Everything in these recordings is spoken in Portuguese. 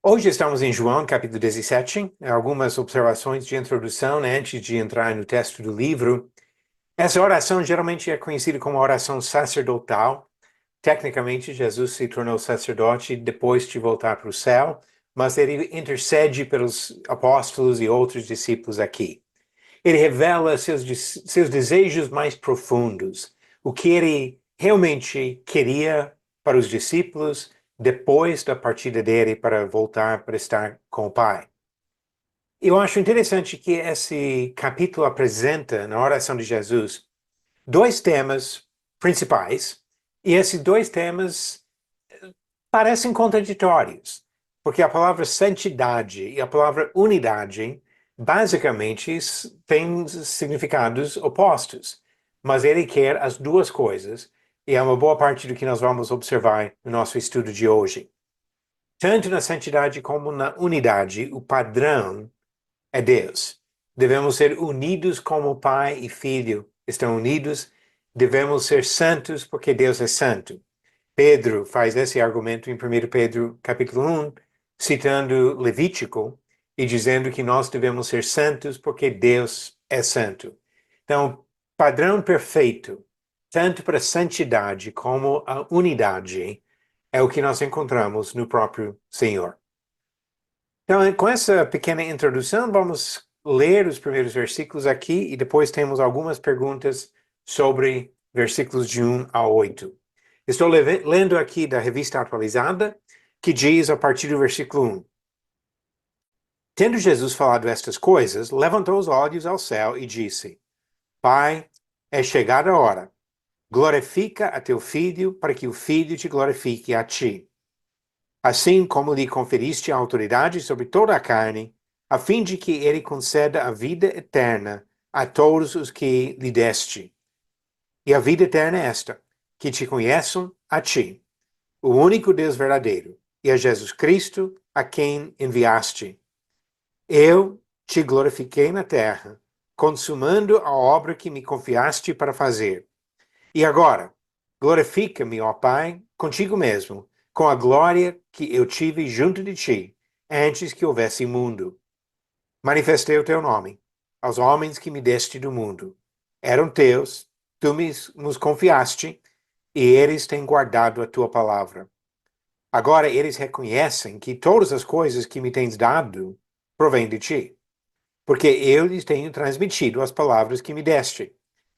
Hoje estamos em João, capítulo 17. Algumas observações de introdução, né, antes de entrar no texto do livro. Essa oração geralmente é conhecida como oração sacerdotal. Tecnicamente, Jesus se tornou sacerdote depois de voltar para o céu, mas ele intercede pelos apóstolos e outros discípulos aqui. Ele revela seus desejos mais profundos, o que ele realmente queria para os discípulos depois da partida dele para voltar para estar com o Pai. Eu acho interessante que esse capítulo apresenta, na oração de Jesus, dois temas principais, e esses dois temas parecem contraditórios, porque a palavra santidade e a palavra unidade basicamente têm significados opostos, mas ele quer as duas coisas, e é uma boa parte do que nós vamos observar no nosso estudo de hoje. Tanto na santidade como na unidade, o padrão é Deus. Devemos ser unidos como Pai e Filho estão unidos. Devemos ser santos porque Deus é santo. Pedro faz esse argumento em 1 Pedro capítulo 1, citando Levítico e dizendo que nós devemos ser santos porque Deus é santo. Então, padrão perfeito, tanto para a santidade como a unidade, é o que nós encontramos no próprio Senhor. Então, com essa pequena introdução, vamos ler os primeiros versículos aqui e depois temos algumas perguntas sobre versículos de 1 a 8. Estou lendo aqui da Revista Atualizada, que diz a partir do versículo 1. Tendo Jesus falado estas coisas, levantou os olhos ao céu e disse: Pai, é chegada a hora. Glorifica a teu filho, para que o filho te glorifique a ti. Assim como lhe conferiste a autoridade sobre toda a carne, a fim de que ele conceda a vida eterna a todos os que lhe deste. E a vida eterna é esta, que te conheçam a ti, o único Deus verdadeiro, e a Jesus Cristo, a quem enviaste. Eu te glorifiquei na terra, consumando a obra que me confiaste para fazer. E agora, glorifica-me, ó Pai, contigo mesmo, com a glória que eu tive junto de ti, antes que houvesse mundo. Manifestei o teu nome aos homens que me deste do mundo. Eram teus, tu nos confiaste, e eles têm guardado a tua palavra. Agora eles reconhecem que todas as coisas que me tens dado provêm de ti, porque eu lhes tenho transmitido as palavras que me deste,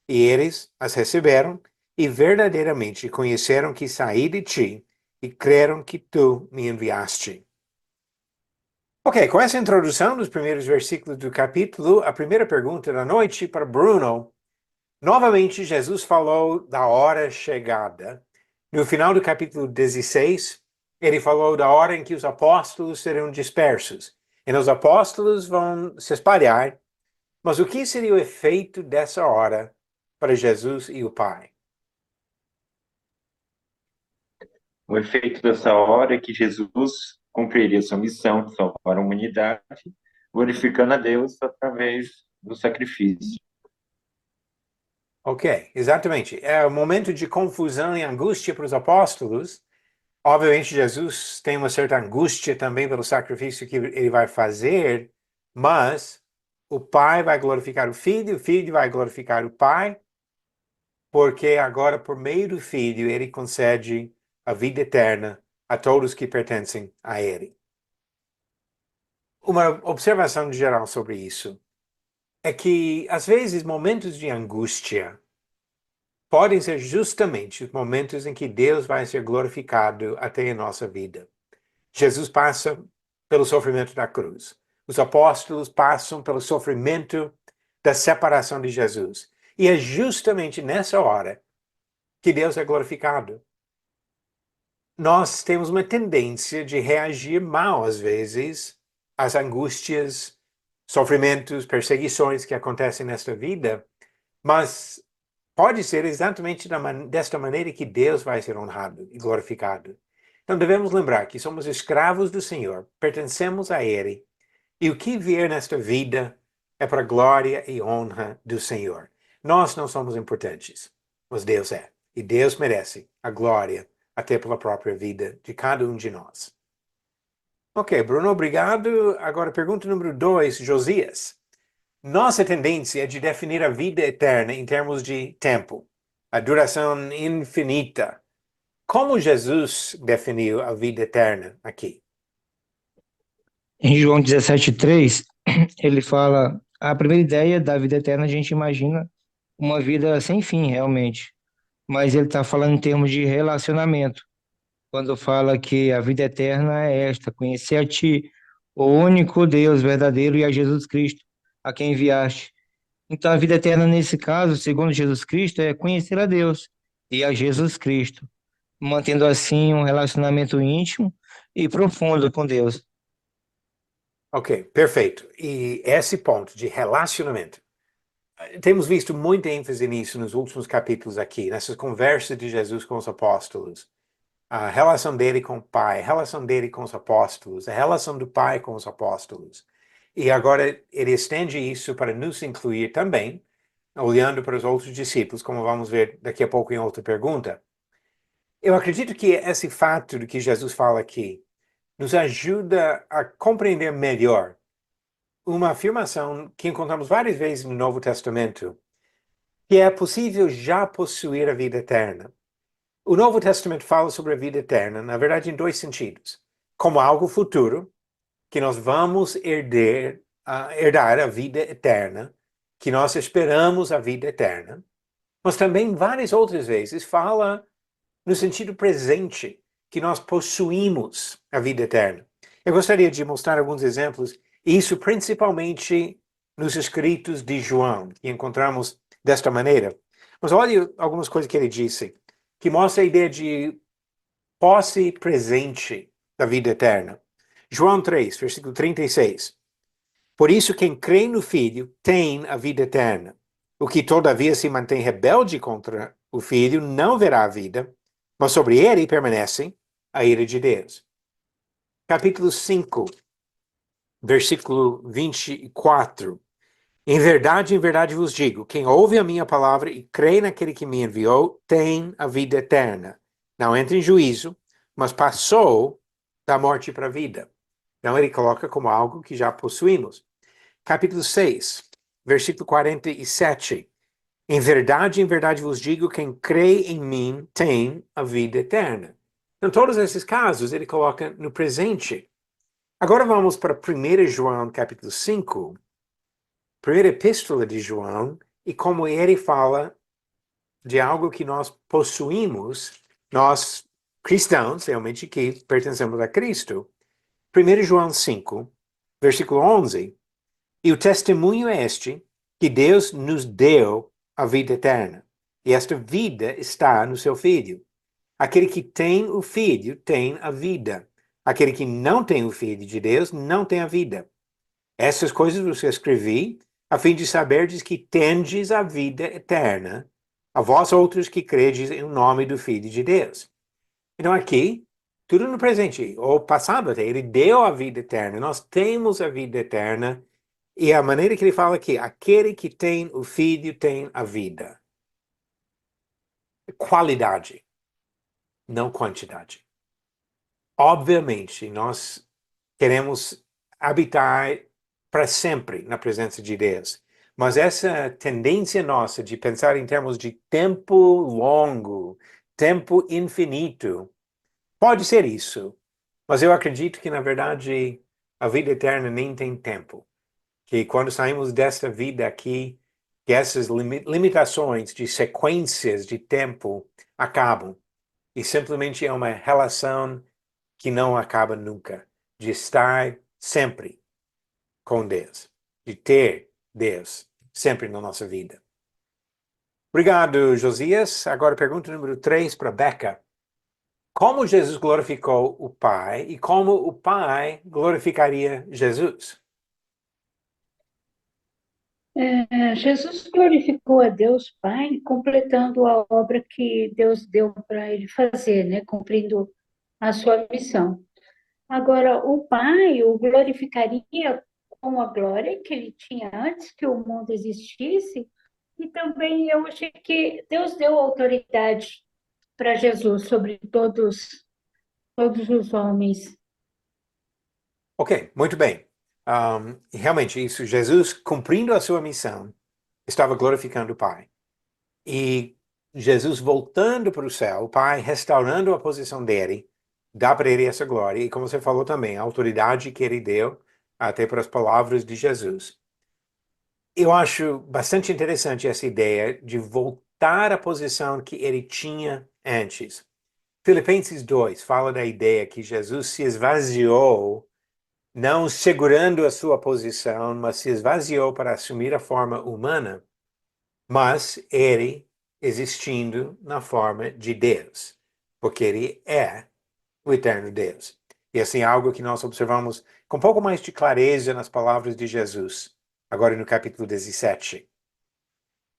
e eles as receberam e verdadeiramente conheceram que saí de ti e creram que tu me enviaste. Ok, com essa introdução dos primeiros versículos do capítulo, a primeira pergunta da noite para Bruno. Novamente, Jesus falou da hora chegada. No final do capítulo 16, ele falou da hora em que os apóstolos serão dispersos. E os apóstolos vão se espalhar. Mas o que seria o efeito dessa hora para Jesus e o Pai? O efeito dessa hora é que Jesus cumpriria sua missão de salvar a humanidade, glorificando a Deus através do sacrifício. Ok, exatamente. É um momento de confusão e angústia para os apóstolos. Obviamente, Jesus tem uma certa angústia também pelo sacrifício que ele vai fazer, mas o Pai vai glorificar o Filho vai glorificar o Pai, porque agora, por meio do Filho, ele concede a vida eterna a todos que pertencem a ele. Uma observação geral sobre isso é que, às vezes, momentos de angústia podem ser justamente os momentos em que Deus vai ser glorificado até em nossa vida. Jesus passa pelo sofrimento da cruz. Os apóstolos passam pelo sofrimento da separação de Jesus. E é justamente nessa hora que Deus é glorificado. Nós temos uma tendência de reagir mal, às vezes, às angústias, sofrimentos, perseguições que acontecem nesta vida, mas pode ser exatamente desta maneira que Deus vai ser honrado e glorificado. Então devemos lembrar que somos escravos do Senhor, pertencemos a Ele, e o que vier nesta vida é para a glória e honra do Senhor. Nós não somos importantes, mas Deus é. E Deus merece a glória até pela própria vida de cada um de nós. Ok, Bruno, obrigado. Agora, pergunta número 2, Josias. Nossa tendência é de definir a vida eterna em termos de tempo, a duração infinita. Como Jesus definiu a vida eterna aqui? Em João 17:3, ele fala, a primeira ideia da vida eterna a gente imagina uma vida sem fim, realmente. Mas ele está falando em termos de relacionamento. Quando fala que a vida eterna é esta, conhecer a ti, o único Deus verdadeiro e a Jesus Cristo, a quem enviaste. Então a vida eterna nesse caso, segundo Jesus Cristo, é conhecer a Deus e a Jesus Cristo, mantendo assim um relacionamento íntimo e profundo com Deus. Ok, perfeito. E esse ponto de relacionamento, temos visto muita ênfase nisso nos últimos capítulos aqui, nessas conversas de Jesus com os apóstolos. A relação dele com o Pai, a relação dele com os apóstolos, a relação do Pai com os apóstolos. E agora ele estende isso para nos incluir também, olhando para os outros discípulos, como vamos ver daqui a pouco em outra pergunta. Eu acredito que esse fato do que Jesus fala aqui nos ajuda a compreender melhor uma afirmação que encontramos várias vezes no Novo Testamento, que é possível já possuir a vida eterna. O Novo Testamento fala sobre a vida eterna, na verdade, em dois sentidos. Como algo futuro, que nós vamos herdar a vida eterna, que nós esperamos a vida eterna, mas também várias outras vezes fala no sentido presente, que nós possuímos a vida eterna. Eu gostaria de mostrar alguns exemplos, isso principalmente nos escritos de João, que encontramos desta maneira. Mas olhe algumas coisas que ele disse, que mostra a ideia de posse presente da vida eterna. João 3, versículo 36. Por isso, quem crê no Filho tem a vida eterna. O que, todavia, se mantém rebelde contra o Filho não verá a vida, mas sobre ele permanece a ira de Deus. Capítulo 5, versículo 24. Em verdade vos digo, quem ouve a minha palavra e crê naquele que me enviou, tem a vida eterna. Não entra em juízo, mas passou da morte para a vida. Então ele coloca como algo que já possuímos. Capítulo 6, versículo 47. Em verdade vos digo, quem crê em mim tem a vida eterna. Em todos esses casos, ele coloca no presente. Agora vamos para 1 João, capítulo 5, primeira epístola de João, e como ele fala de algo que nós possuímos, nós cristãos, realmente que pertencemos a Cristo. 1 João 5, versículo 11. E o testemunho é este, que Deus nos deu a vida eterna. E esta vida está no seu Filho. Aquele que tem o Filho tem a vida. Aquele que não tem o Filho de Deus não tem a vida. Essas coisas vos escrevi, a fim de saberdes que tendes a vida eterna, a vós outros que credes em nome do Filho de Deus. Então aqui, tudo no presente, ou passado até, ele deu a vida eterna, nós temos a vida eterna, e a maneira que ele fala aqui, aquele que tem o Filho tem a vida. Qualidade, não quantidade. Obviamente, nós queremos habitar para sempre na presença de Deus. Mas essa tendência nossa de pensar em termos de tempo longo, tempo infinito, pode ser isso. Mas eu acredito que, na verdade, a vida eterna nem tem tempo. Que quando saímos desta vida aqui, que essas limitações de sequências de tempo acabam. E simplesmente é uma relação que não acaba nunca, de estar sempre com Deus, de ter Deus sempre na nossa vida. Obrigado, Josias. Agora, pergunta número 3 para Becca. Como Jesus glorificou o Pai e como o Pai glorificaria Jesus? Jesus glorificou a Deus Pai, completando a obra que Deus deu para ele fazer, né? Cumprindo a sua missão. Agora, o Pai o glorificaria com a glória que ele tinha antes que o mundo existisse, e também eu achei que Deus deu autoridade para Jesus sobre todos os homens. Ok, muito bem. E realmente, isso, Jesus cumprindo a sua missão, estava glorificando o Pai. E Jesus voltando para o céu, o Pai restaurando a posição dele, dá para ele essa glória. E como você falou também, a autoridade que ele deu, até para as palavras de Jesus. Eu acho bastante interessante essa ideia de voltar à posição que ele tinha antes. Filipenses 2 fala da ideia que Jesus se esvaziou, não segurando a sua posição, mas se esvaziou para assumir a forma humana, mas ele existindo na forma de Deus, porque ele é o eterno Deus. E assim, algo que nós observamos com um pouco mais de clareza nas palavras de Jesus, agora no capítulo 17.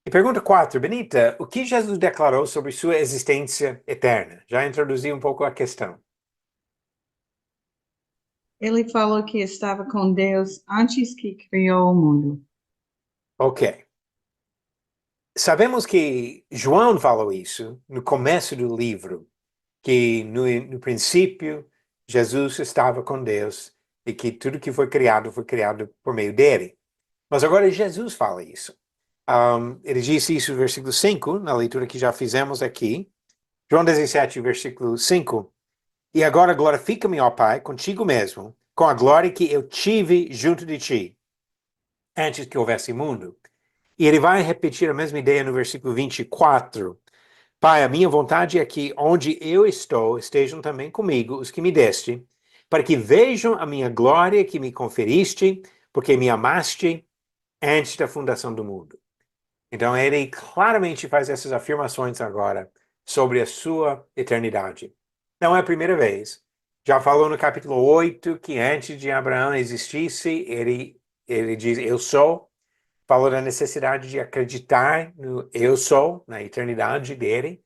E pergunta 4, Benita, o que Jesus declarou sobre sua existência eterna? Já introduzi um pouco a questão. Ele falou que estava com Deus antes que criou o mundo. Ok. Sabemos que João falou isso no começo do livro, que no princípio Jesus estava com Deus e que tudo que foi criado por meio dele. Mas agora Jesus fala isso. Ele disse isso no versículo 5, na leitura que já fizemos aqui. João 17, versículo 5. E agora glorifica-me, ó Pai, contigo mesmo, com a glória que eu tive junto de ti, antes que houvesse mundo. E ele vai repetir a mesma ideia no versículo 24. Pai, a minha vontade é que onde eu estou, estejam também comigo os que me deste, para que vejam a minha glória que me conferiste, porque me amaste antes da fundação do mundo. Então, ele claramente faz essas afirmações agora sobre a sua eternidade. Não é a primeira vez. Já falou no capítulo 8 que antes de Abraão existisse, ele diz, eu sou. Falou da necessidade de acreditar no eu sou, na eternidade dele.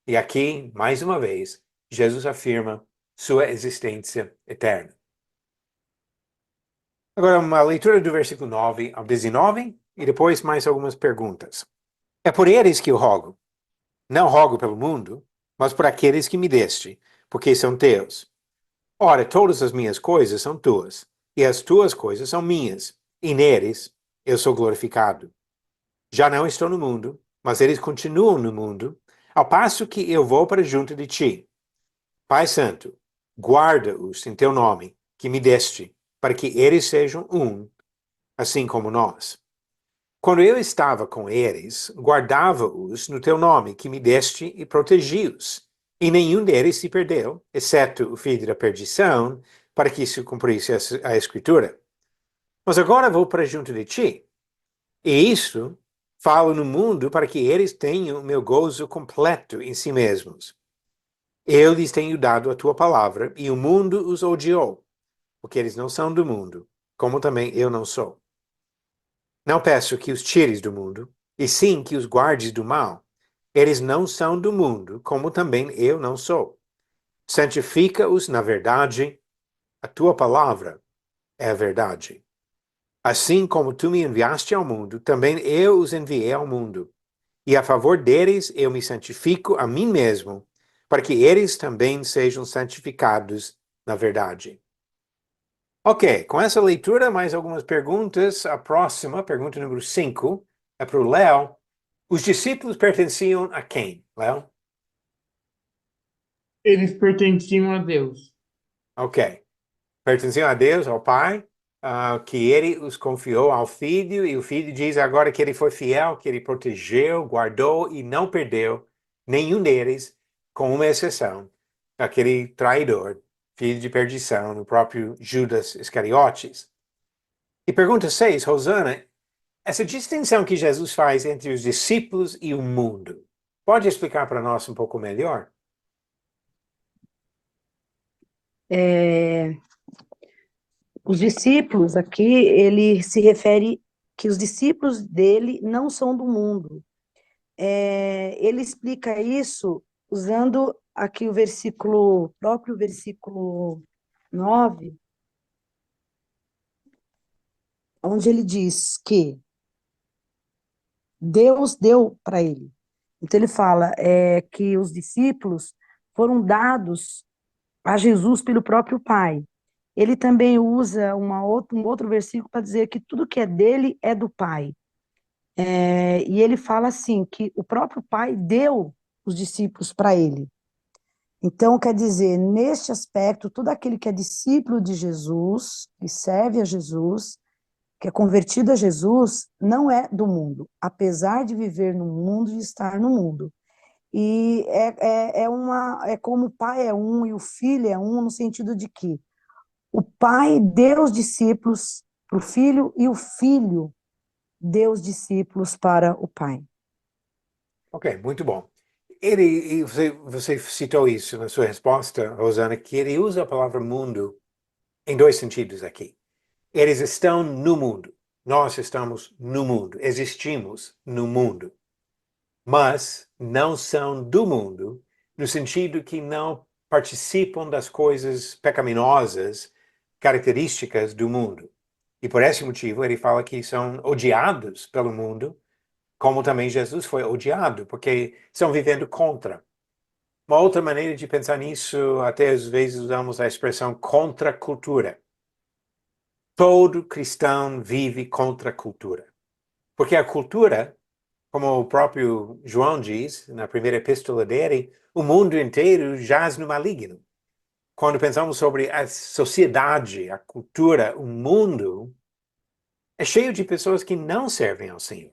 E aqui, mais uma vez, Jesus afirma sua existência eterna. Agora, uma leitura do versículo 9 ao 19 e depois mais algumas perguntas. É por eles que eu rogo. Não rogo pelo mundo, mas por aqueles que me deste, porque são teus. Ora, todas as minhas coisas são tuas, e as tuas coisas são minhas, e neles eu sou glorificado. Já não estou no mundo, mas eles continuam no mundo, ao passo que eu vou para junto de ti. Pai Santo, guarda-os em teu nome, que me deste, para que eles sejam um, assim como nós. Quando eu estava com eles, guardava-os no teu nome, que me deste, e protegi-os. E nenhum deles se perdeu, exceto o filho da perdição, para que se cumprisse a Escritura. Mas agora vou para junto de ti. E isto falo no mundo para que eles tenham o meu gozo completo em si mesmos. Eu lhes tenho dado a tua palavra, e o mundo os odiou, porque eles não são do mundo, como também eu não sou. Não peço que os tires do mundo, e sim que os guardes do mal. Eles não são do mundo, como também eu não sou. Santifica-os na verdade, a tua palavra é a verdade. Assim como tu me enviaste ao mundo, também eu os enviei ao mundo. E a favor deles eu me santifico a mim mesmo, para que eles também sejam santificados na verdade. Ok, com essa leitura, mais algumas perguntas. A próxima, pergunta número 5, é para o Léo. Os discípulos pertenciam a quem, Léo? Eles pertenciam a Deus. Ok. Pertenciam a Deus, ao Pai, que ele os confiou ao Filho, e o Filho diz agora que ele foi fiel, que ele protegeu, guardou e não perdeu nenhum deles, com uma exceção, aquele traidor, filho de perdição, no próprio Judas Iscariotes. E pergunta 6, Rosana, essa distinção que Jesus faz entre os discípulos e o mundo, pode explicar para nós um pouco melhor? É, os discípulos aqui, ele se refere que os discípulos dele não são do mundo. Ele explica isso usando aqui o versículo, próprio versículo 9, onde ele diz que Deus deu para ele. Então ele fala que os discípulos foram dados a Jesus pelo próprio Pai. ele também usa um outro versículo para dizer que tudo que é dele é do Pai. E ele fala assim, que o próprio Pai deu os discípulos para ele. Então, quer dizer, neste aspecto, todo aquele que é discípulo de Jesus, que serve a Jesus, que é convertido a Jesus, não é do mundo, apesar de viver no mundo e estar no mundo. E é como o Pai é um e o Filho é um, no sentido de que o Pai deu os discípulos para o Filho e o Filho deu os discípulos para o Pai. Ok, muito bom. E você citou isso na sua resposta, Rosana, que ele usa a palavra mundo em dois sentidos aqui. Eles estão no mundo. Nós estamos no mundo. Existimos no mundo. Mas não são do mundo, no sentido que não participam das coisas pecaminosas, características do mundo. E por esse motivo ele fala que são odiados pelo mundo, como também Jesus foi odiado, porque estão vivendo contra. Uma outra maneira de pensar nisso, até às vezes usamos a expressão contra a cultura. Todo cristão vive contra a cultura. Porque a cultura, como o próprio João diz, na primeira epístola dele, o mundo inteiro jaz no maligno. Quando pensamos sobre a sociedade, a cultura, o mundo, é cheio de pessoas que não servem ao Senhor.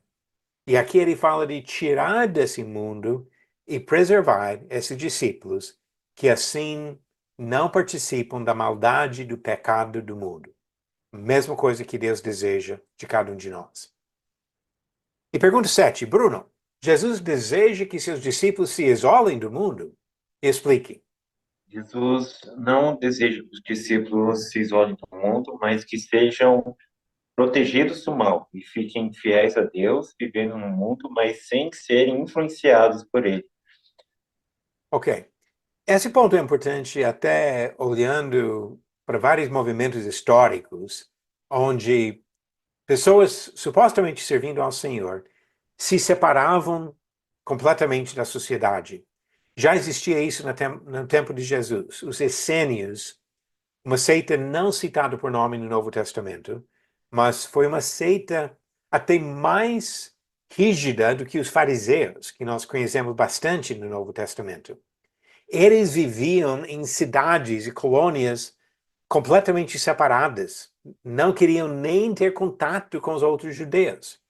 E aqui ele fala de tirar desse mundo e preservar esses discípulos que assim não participam da maldade do pecado do mundo. Mesma coisa que Deus deseja de cada um de nós. E pergunta 7, Bruno, Jesus deseja que seus discípulos se isolem do mundo? Explique. Jesus não deseja que os discípulos se isolem do mundo, mas que sejam protegidos do mal e fiquem fiéis a Deus, vivendo no mundo, mas sem serem influenciados por ele. Ok. Esse ponto é importante até olhando para vários movimentos históricos, onde pessoas supostamente servindo ao Senhor se separavam completamente da sociedade. Já existia isso no tempo de Jesus. Os essênios, uma seita não citada por nome no Novo Testamento, mas foi uma seita até mais rígida do que os fariseus, que nós conhecemos bastante no Novo Testamento. Eles viviam em cidades e colônias completamente separadas, não queriam nem ter contato com os outros judeus.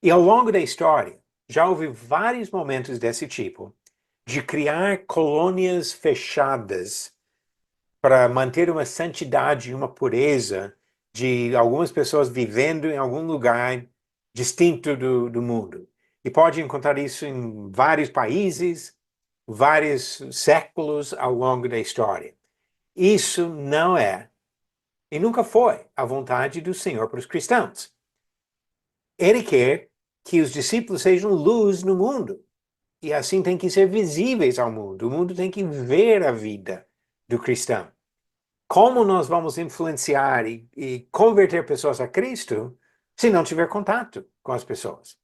E ao longo da história, já houve vários momentos desse tipo, de criar colônias fechadas para manter uma santidade e uma pureza de algumas pessoas vivendo em algum lugar distinto do mundo. E pode encontrar isso em vários países, vários séculos ao longo da história. Isso não é, e nunca foi, a vontade do Senhor para os cristãos. Ele quer que os discípulos sejam luz no mundo, e assim tem que ser visíveis ao mundo. O mundo tem que ver a vida do cristão. Como nós vamos influenciar e converter pessoas a Cristo se não tiver contato com as pessoas?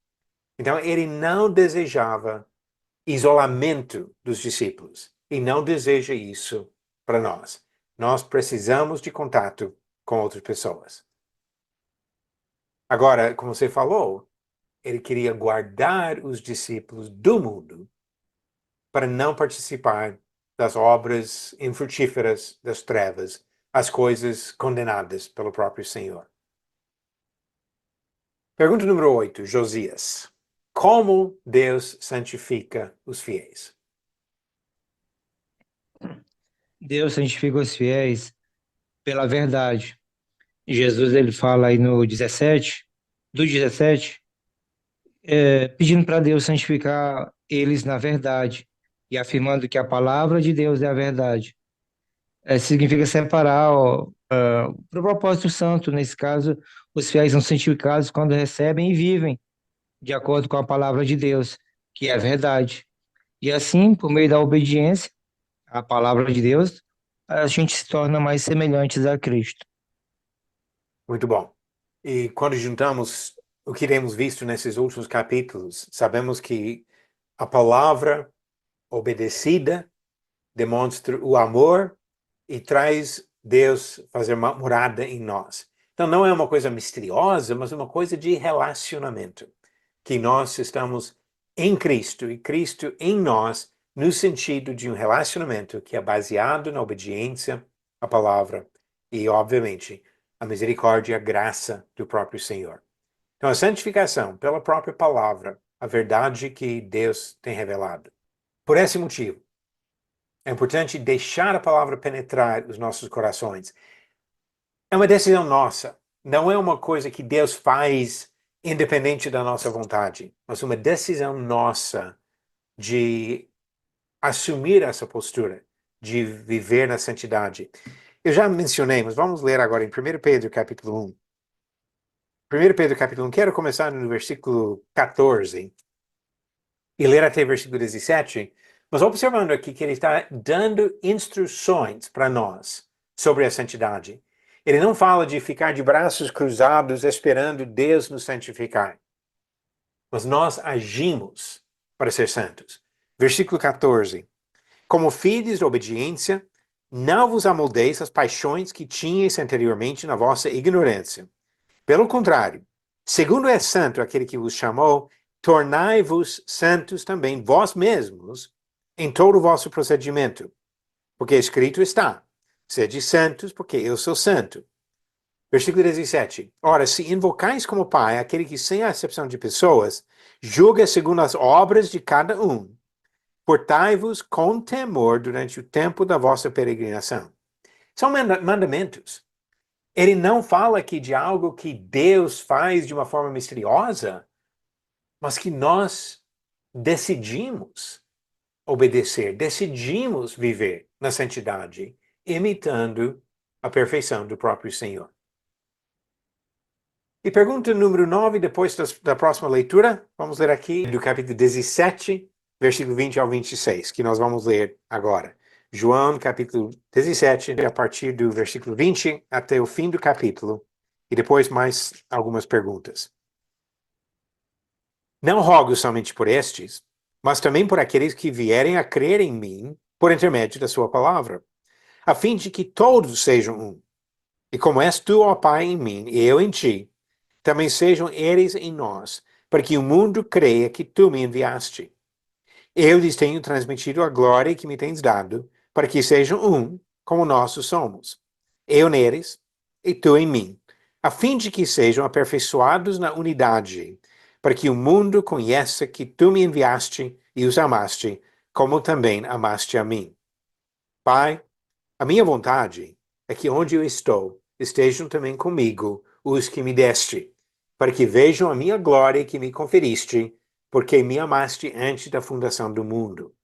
Então, ele não desejava isolamento dos discípulos e não deseja isso para nós. Nós precisamos de contato com outras pessoas. Agora, como você falou, ele queria guardar os discípulos do mundo para não participar das obras infrutíferas das trevas, as coisas condenadas pelo próprio Senhor. Pergunta número 8, Josias. Como Deus santifica os fiéis? Deus santifica os fiéis pela verdade. Jesus, ele fala aí no 17, do 17, pedindo para Deus santificar eles na verdade e afirmando que a palavra de Deus é a verdade. Significa separar, para o propósito santo, nesse caso, os fiéis são santificados quando recebem e vivem de acordo com a palavra de Deus, que é a verdade. E assim, por meio da obediência à palavra de Deus, a gente se torna mais semelhantes a Cristo. Muito bom. E quando juntamos o que temos visto nesses últimos capítulos, sabemos que a palavra obedecida demonstra o amor e traz Deus fazer uma morada em nós. Então não é uma coisa misteriosa, mas uma coisa de relacionamento. Que nós estamos em Cristo e Cristo em nós, no sentido de um relacionamento que é baseado na obediência à palavra e, obviamente, a misericórdia e a graça do próprio Senhor. Então, a santificação pela própria palavra, a verdade que Deus tem revelado. Por esse motivo, é importante deixar a palavra penetrar os nossos corações. É uma decisão nossa, não é uma coisa que Deus faz independente da nossa vontade, mas uma decisão nossa de assumir essa postura, de viver na santidade. Eu já mencionei, mas vamos ler agora em 1 Pedro capítulo 1. 1 Pedro capítulo 1, quero começar no versículo 14 e ler até o versículo 17, mas observando aqui que ele está dando instruções para nós sobre a santidade. Ele não fala de ficar de braços cruzados esperando Deus nos santificar, mas nós agimos para ser santos. Versículo 14. Como filhos de obediência, não vos amoldeis às paixões que tinhais anteriormente na vossa ignorância. Pelo contrário, segundo é santo aquele que vos chamou, tornai-vos santos também vós mesmos em todo o vosso procedimento. Porque escrito está, sede santos, porque eu sou santo. Versículo 17. Ora, se invocais como Pai aquele que, sem acepção de pessoas, julga segundo as obras de cada um, portai-vos com temor durante o tempo da vossa peregrinação. São mandamentos. Ele não fala aqui de algo que Deus faz de uma forma misteriosa, mas que nós decidimos obedecer, decidimos viver na santidade, imitando a perfeição do próprio Senhor. E pergunta número 9, depois da próxima leitura, vamos ler aqui do capítulo 17, versículo 20 ao 26, que nós vamos ler agora. João, capítulo 17, a partir do versículo 20 até o fim do capítulo, e depois mais algumas perguntas. Não rogo somente por estes, mas também por aqueles que vierem a crer em mim por intermédio da sua palavra, a fim de que todos sejam um. E como és tu, ó Pai, em mim, e eu em ti, também sejam eles em nós, para que o mundo creia que tu me enviaste. Eu lhes tenho transmitido a glória que me tens dado, para que sejam um, como nós somos. Eu neles, e tu em mim, a fim de que sejam aperfeiçoados na unidade, para que o mundo conheça que tu me enviaste e os amaste, como também amaste a mim. Pai, a minha vontade é que onde eu estou, estejam também comigo os que me deste, para que vejam a minha glória que me conferiste, porque me amaste antes da fundação do mundo.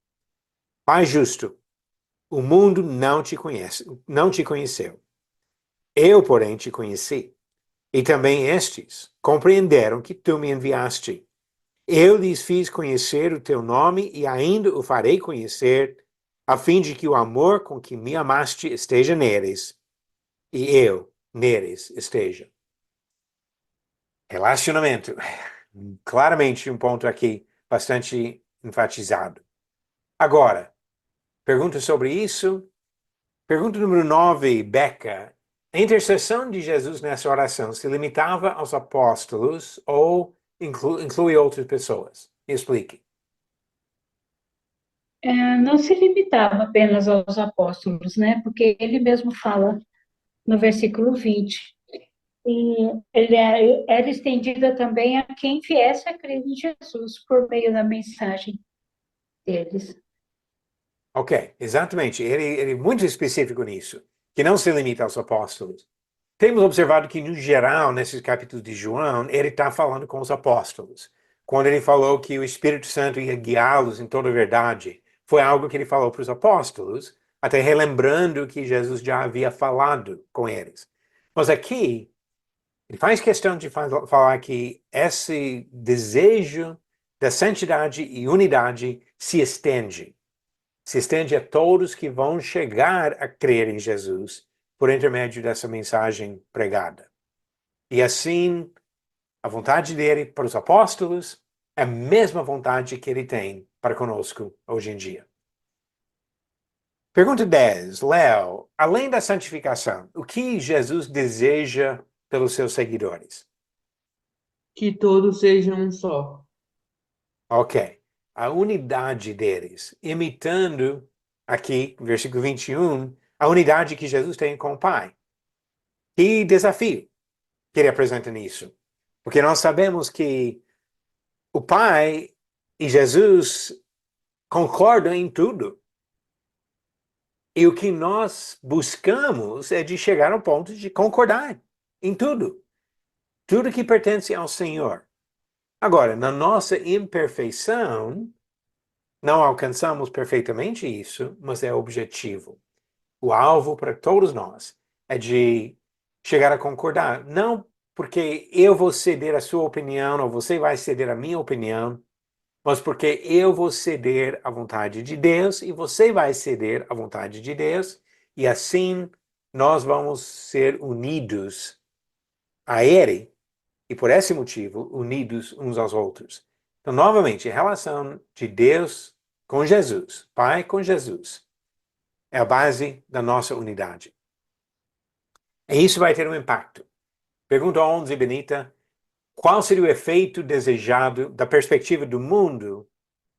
Pai justo, o mundo não te conheceu. Eu, porém, te conheci. E também estes compreenderam que tu me enviaste. Eu lhes fiz conhecer o teu nome e ainda o farei conhecer, a fim de que o amor com que me amaste esteja neles, e eu neles esteja. Relacionamento. Claramente um ponto aqui bastante enfatizado. Agora, pergunta sobre isso. Pergunta número 9, Beca. A intercessão de Jesus nessa oração se limitava aos apóstolos ou inclui outras pessoas? Explique. Não se limitava apenas aos apóstolos, né? Porque ele mesmo fala no versículo 20. E ele era estendida também a quem viesse a crer em Jesus por meio da mensagem deles. Ok, exatamente. Ele é muito específico nisso, que não se limita aos apóstolos. Temos observado que, no geral, nesses capítulos de João, ele está falando com os apóstolos. Quando ele falou que o Espírito Santo ia guiá-los em toda a verdade, foi algo que ele falou para os apóstolos, até relembrando que Jesus já havia falado com eles. Mas aqui, ele faz questão de falar que esse desejo da santidade e unidade se estende a todos que vão chegar a crer em Jesus por intermédio dessa mensagem pregada. E assim, a vontade dele para os apóstolos é a mesma vontade que ele tem para conosco hoje em dia. Pergunta 10, Léo, além da santificação, o que Jesus deseja pelos seus seguidores? Que todos sejam um só. Ok, a unidade deles, imitando aqui, versículo 21, a unidade que Jesus tem com o Pai. Que desafio que ele apresenta nisso? Porque nós sabemos que o Pai e Jesus concordam em tudo. E o que nós buscamos é de chegar ao ponto de concordar em tudo. Tudo que pertence ao Senhor. Agora, na nossa imperfeição, não alcançamos perfeitamente isso, mas é objetivo. O alvo para todos nós é de chegar a concordar. Não porque eu vou ceder a sua opinião ou você vai ceder a minha opinião, mas porque eu vou ceder à vontade de Deus e você vai ceder à vontade de Deus, e assim nós vamos ser unidos a Ele, e por esse motivo, unidos uns aos outros. Então, novamente, a relação de Deus com Jesus, Pai com Jesus, é a base da nossa unidade. E isso vai ter um impacto. Pergunta 11, Benita, qual seria o efeito desejado da perspectiva do mundo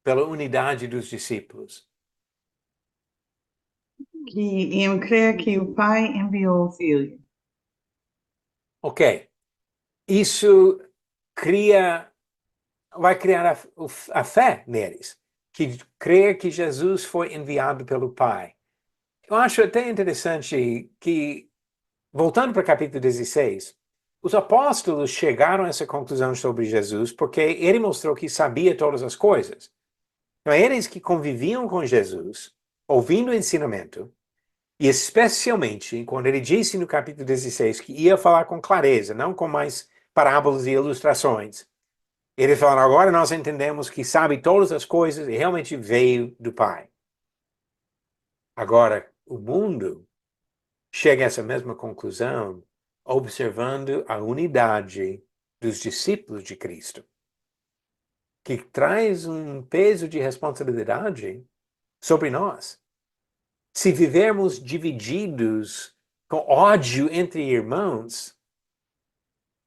pela unidade dos discípulos? Que iam crer que o Pai enviou o Filho. Ok. Isso vai criar a fé neles, que crer que Jesus foi enviado pelo Pai. Eu acho até interessante que, voltando para o capítulo 16, os apóstolos chegaram a essa conclusão sobre Jesus porque ele mostrou que sabia todas as coisas. Então, eles que conviviam com Jesus, ouvindo o ensinamento, e especialmente quando ele disse no capítulo 16 que ia falar com clareza, não com mais parábolas e ilustrações. Eles falaram, agora nós entendemos que sabe todas as coisas e realmente veio do Pai. Agora, o mundo chega a essa mesma conclusão observando a unidade dos discípulos de Cristo, que traz um peso de responsabilidade sobre nós. Se vivermos divididos com ódio entre irmãos,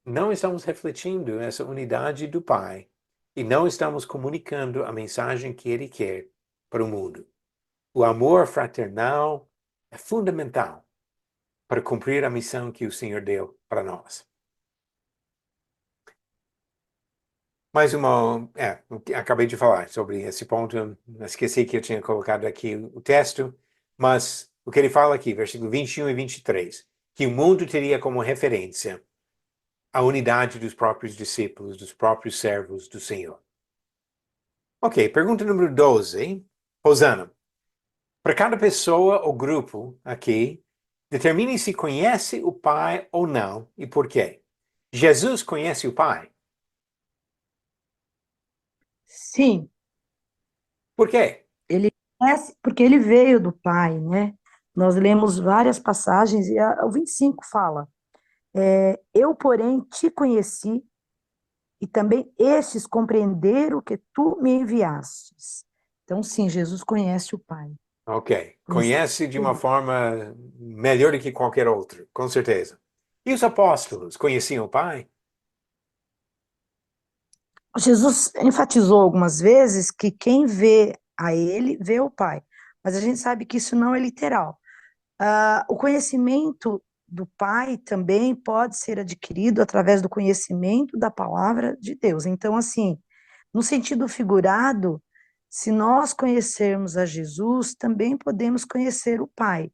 não estamos refletindo essa unidade do Pai e não estamos comunicando a mensagem que Ele quer para o mundo. O amor fraternal é fundamental para cumprir a missão que o Senhor deu para nós. Mais uma, acabei de falar sobre esse ponto, esqueci que eu tinha colocado aqui o texto, mas o que ele fala aqui, versículo 21 e 23, que o mundo teria como referência a unidade dos próprios discípulos, dos próprios servos do Senhor. Ok, pergunta número 12, Rosana. Para cada pessoa ou grupo aqui, determine se conhece o Pai ou não e por quê. Jesus conhece o Pai? Sim, Por quê? ele conhece, porque ele veio do Pai, né? Nós lemos várias passagens e o 25 fala: eu, porém, te conheci e também estes compreenderam que tu me enviastes. Então, sim, Jesus conhece o Pai. Ok, Conhece conhece de uma tudo. forma melhor do que qualquer outro, com certeza. E os apóstolos conheciam o Pai? Jesus enfatizou algumas vezes que quem vê a ele, vê o Pai. Mas a gente sabe que isso não é literal. O conhecimento do Pai também pode ser adquirido através do conhecimento da palavra de Deus. Então, assim, no sentido figurado, se nós conhecermos a Jesus, também podemos conhecer o Pai.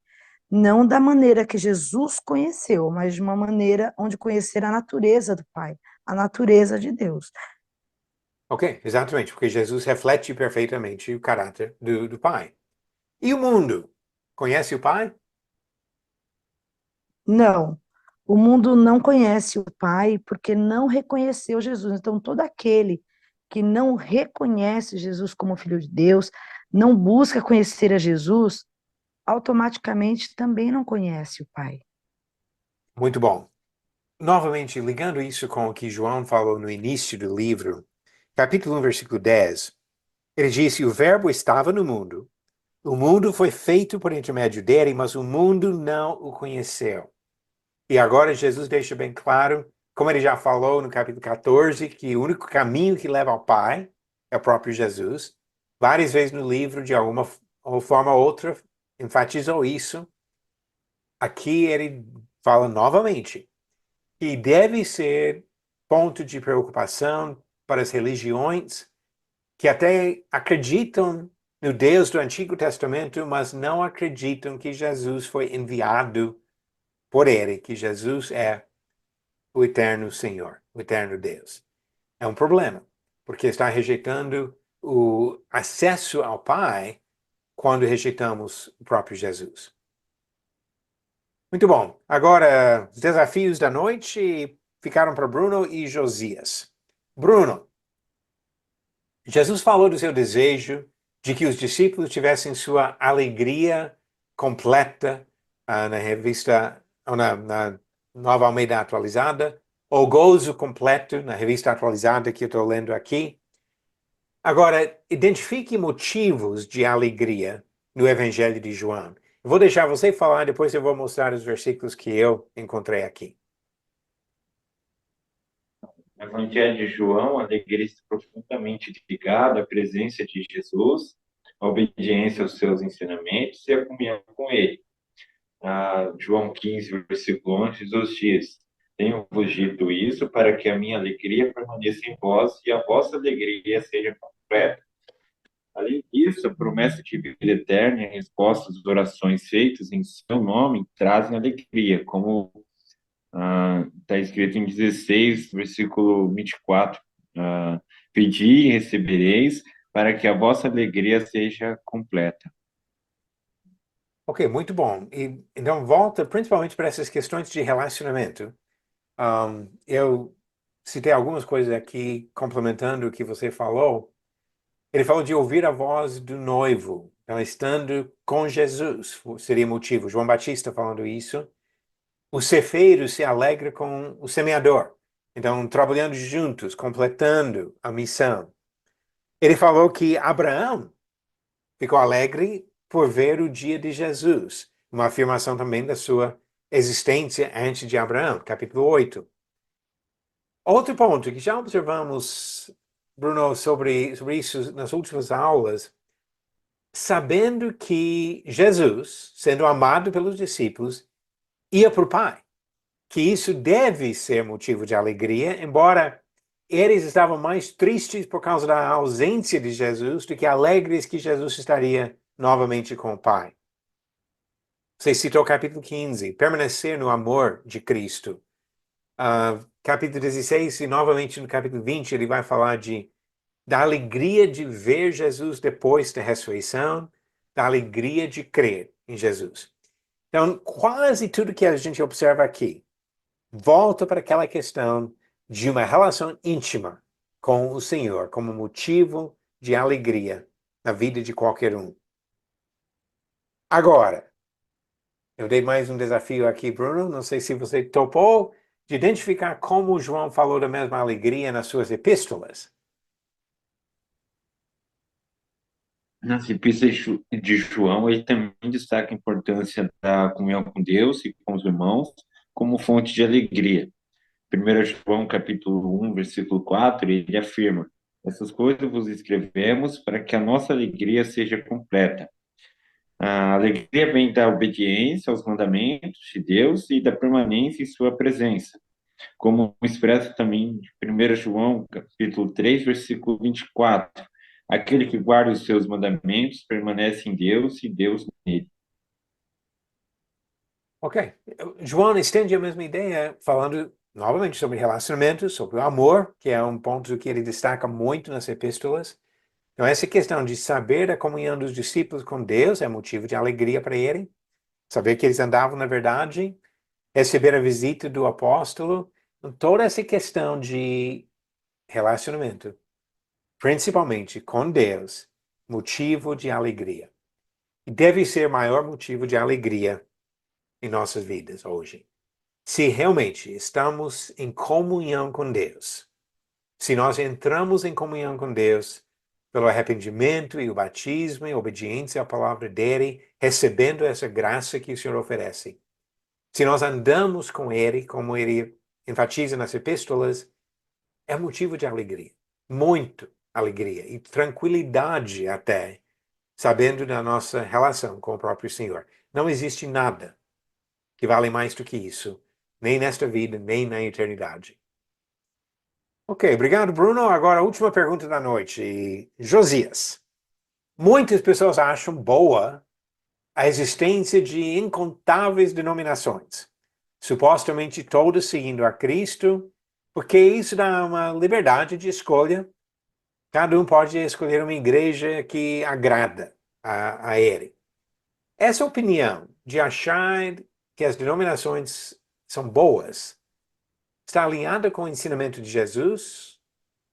Não da maneira que Jesus conheceu, mas de uma maneira onde conhecer a natureza do Pai, a natureza de Deus. Ok, exatamente, porque Jesus reflete perfeitamente o caráter do Pai. E o mundo? Conhece o Pai? Não, o mundo não conhece o Pai porque não reconheceu Jesus. Então, todo aquele que não reconhece Jesus como Filho de Deus, não busca conhecer a Jesus, automaticamente também não conhece o Pai. Muito bom. Novamente, ligando isso com o que João falou no início do livro, capítulo 1, versículo 10, ele disse: o Verbo estava no mundo, O mundo foi feito por intermédio dele, mas o mundo não o conheceu. E agora Jesus deixa bem claro, como ele já falou no capítulo 14, que o único caminho que leva ao Pai é o próprio Jesus. Várias vezes no livro, de alguma forma ou outra, enfatizou isso. Aqui ele fala novamente que deve ser ponto de preocupação para as religiões que até acreditam no Deus do Antigo Testamento, mas não acreditam que Jesus foi enviado por ele, que Jesus é o eterno Senhor, o eterno Deus. É um problema, porque está rejeitando o acesso ao Pai quando rejeitamos o próprio Jesus. Muito bom. Agora, os desafios da noite ficaram para Bruno e Josias. Bruno, Jesus falou do seu desejo de que os discípulos tivessem sua alegria completa na revista, ou na Nova Almeida Atualizada, ou gozo completo na revista atualizada que eu estou lendo aqui. Agora, identifique motivos de alegria no Evangelho de João. Eu vou deixar você falar, depois eu vou mostrar os versículos que eu encontrei aqui. No Evangelho de João, a alegria está profundamente ligada à presença de Jesus, à obediência aos seus ensinamentos e à comunhão com ele. João 15, versículo 11, Jesus diz: Tenho-vos dito isso para que a minha alegria permaneça em vós e a vossa alegria seja completa. Além disso, a promessa de vida eterna e a resposta às orações feitas em seu nome trazem alegria, como está escrito em 16, versículo 24. Pedi e recebereis, para que a vossa alegria seja completa. Ok, muito bom. E, então, volta principalmente para essas questões de relacionamento. Eu citei algumas coisas aqui, complementando o que você falou. Ele falou de ouvir a voz do noivo, então, estando com Jesus, seria motivo. João Batista falando isso. O cefeiro se alegra com o semeador. Então, trabalhando juntos, completando a missão. Ele falou que Abraão ficou alegre por ver o dia de Jesus. Uma afirmação também da sua existência antes de Abraão, capítulo 8. Outro ponto que já observamos, Bruno, sobre isso nas últimas aulas, sabendo que Jesus, sendo amado pelos discípulos, ia para o Pai, que isso deve ser motivo de alegria, embora eles estavam mais tristes por causa da ausência de Jesus do que alegres que Jesus estaria novamente com o Pai. Você citou o capítulo 15, permanecer no amor de Cristo. Capítulo 16 e novamente no capítulo 20 ele vai falar da alegria de ver Jesus depois da ressurreição, da alegria de crer em Jesus. Então, quase tudo que a gente observa aqui volta para aquela questão de uma relação íntima com o Senhor como motivo de alegria na vida de qualquer um. Agora, eu dei mais um desafio aqui, Bruno. Não sei se você topou de identificar como João falou da mesma alegria nas suas epístolas. Nas epístolas de João, ele também destaca a importância da comunhão com Deus e com os irmãos como fonte de alegria. 1 João, capítulo 1, versículo 4, ele afirma: Essas coisas vos escrevemos para que a nossa alegria seja completa. A alegria vem da obediência aos mandamentos de Deus e da permanência em sua presença, como expressa também em 1 João, capítulo 3, versículo 24. Aquele que guarda os seus mandamentos permanece em Deus e Deus nele. Ok. João estende a mesma ideia, falando novamente sobre relacionamentos, sobre o amor, que é um ponto que ele destaca muito nas epístolas. Então, essa questão de saber da comunhão dos discípulos com Deus é motivo de alegria para ele. Saber que eles andavam na verdade, receber a visita do apóstolo, toda essa questão de relacionamento, principalmente com Deus, motivo de alegria. E deve ser maior motivo de alegria em nossas vidas hoje. Se realmente estamos em comunhão com Deus, se nós entramos em comunhão com Deus, pelo arrependimento e o batismo e obediência à palavra dele, recebendo essa graça que o Senhor oferece. Se nós andamos com ele, como ele enfatiza nas epístolas, é motivo de alegria, muito alegria e tranquilidade até, sabendo da nossa relação com o próprio Senhor. Não existe nada que vale mais do que isso, nem nesta vida, nem na eternidade. Ok, obrigado, Bruno. Agora a última pergunta da noite. Josias. Muitas pessoas acham boa a existência de incontáveis denominações, supostamente todas seguindo a Cristo, porque isso dá uma liberdade de escolha. Cada um pode escolher uma igreja que agrada a ele. Essa opinião de achar que as denominações são boas está alinhada com o ensinamento de Jesus?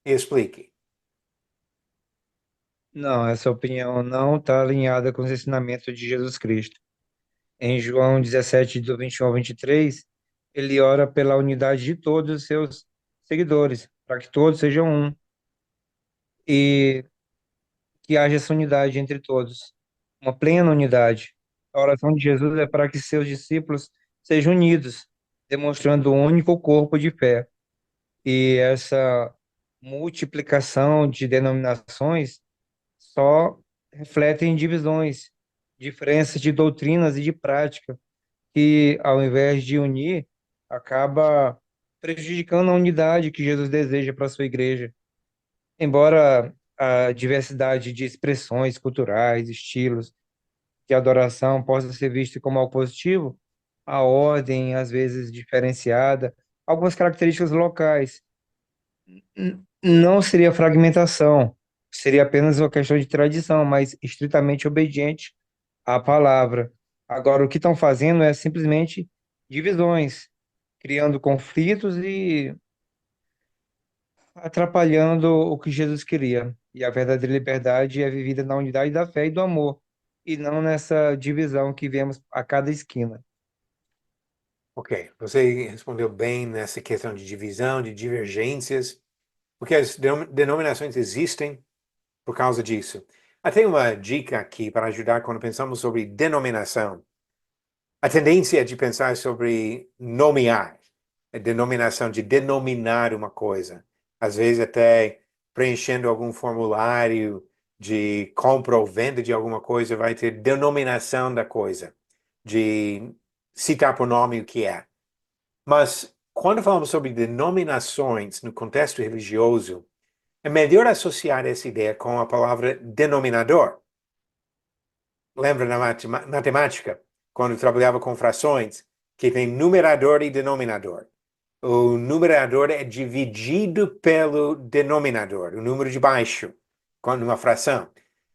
Explique. Não, essa opinião não está alinhada com os ensinamentos de Jesus Cristo. Em João 17, do 21 ao 23, ele ora pela unidade de todos os seus seguidores, para que todos sejam um, e que haja essa unidade entre todos, uma plena unidade. A oração de Jesus é para que seus discípulos sejam unidos, demonstrando um único corpo de fé. E essa multiplicação de denominações só refletem divisões, diferenças de doutrinas e de prática, que ao invés de unir, acaba prejudicando a unidade que Jesus deseja para a sua igreja. Embora a diversidade de expressões culturais, estilos de adoração possa ser vista como algo positivo, a ordem, às vezes diferenciada, algumas características locais, não seria fragmentação, seria apenas uma questão de tradição, mas estritamente obediente à palavra. Agora, o que estão fazendo é simplesmente divisões, criando conflitos e atrapalhando o que Jesus queria. E a verdadeira liberdade é vivida na unidade da fé e do amor, e não nessa divisão que vemos a cada esquina. Ok, você respondeu bem nessa questão de divisão, de divergências, porque as denominações existem por causa disso. Tem uma dica aqui para ajudar quando pensamos sobre denominação. A tendência é de pensar sobre nomear, a denominação de denominar uma coisa. Às vezes até preenchendo algum formulário de compra ou venda de alguma coisa vai ter denominação da coisa, de citar por nome o que é. Mas quando falamos sobre denominações no contexto religioso, é melhor associar essa ideia com a palavra denominador. Lembra na matemática, quando trabalhava com frações, que tem numerador e denominador. O numerador é dividido pelo denominador, o número de baixo, quando uma fração.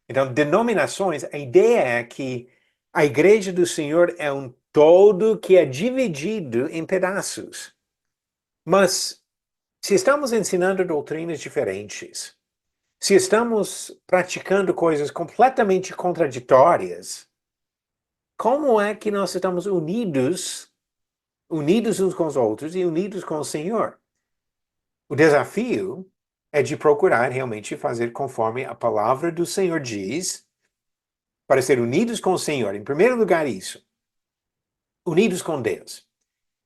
Então, denominações, a ideia é que a igreja do Senhor é um todo que é dividido em pedaços. Mas, se estamos ensinando doutrinas diferentes, se estamos praticando coisas completamente contraditórias, como é que nós estamos unidos uns com os outros e unidos com o Senhor? O desafio é de procurar realmente fazer conforme a palavra do Senhor diz, para ser unidos com o Senhor. Em primeiro lugar, isso. Unidos com Deus.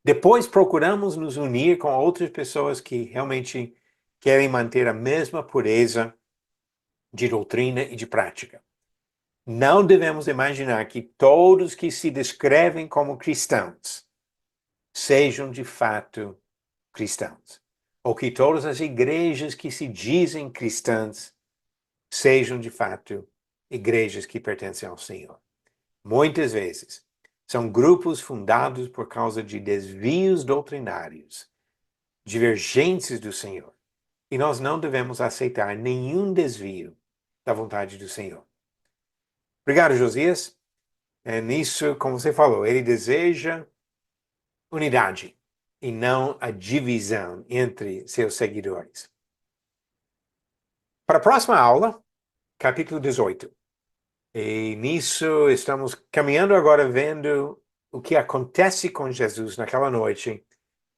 Depois procuramos nos unir com outras pessoas que realmente querem manter a mesma pureza de doutrina e de prática. Não devemos imaginar que todos que se descrevem como cristãos sejam de fato cristãos, ou que todas as igrejas que se dizem cristãs sejam de fato igrejas que pertencem ao Senhor. Muitas vezes são grupos fundados por causa de desvios doutrinários, divergências do Senhor, e nós não devemos aceitar nenhum desvio da vontade do Senhor. Obrigado, Josias. Nisso, como você falou, ele deseja unidade e não a divisão entre seus seguidores. Para a próxima aula, capítulo 18. E nisso estamos caminhando agora vendo o que acontece com Jesus naquela noite,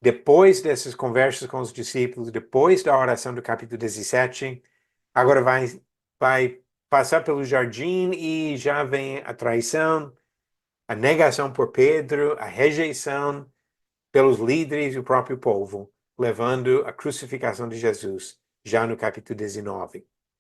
depois dessas conversas com os discípulos, depois da oração do capítulo 17. Agora vai vai passar pelo jardim e já vem a traição, a negação por Pedro, a rejeição pelos líderes e o próprio povo, levando à crucificação de Jesus, já no capítulo 19.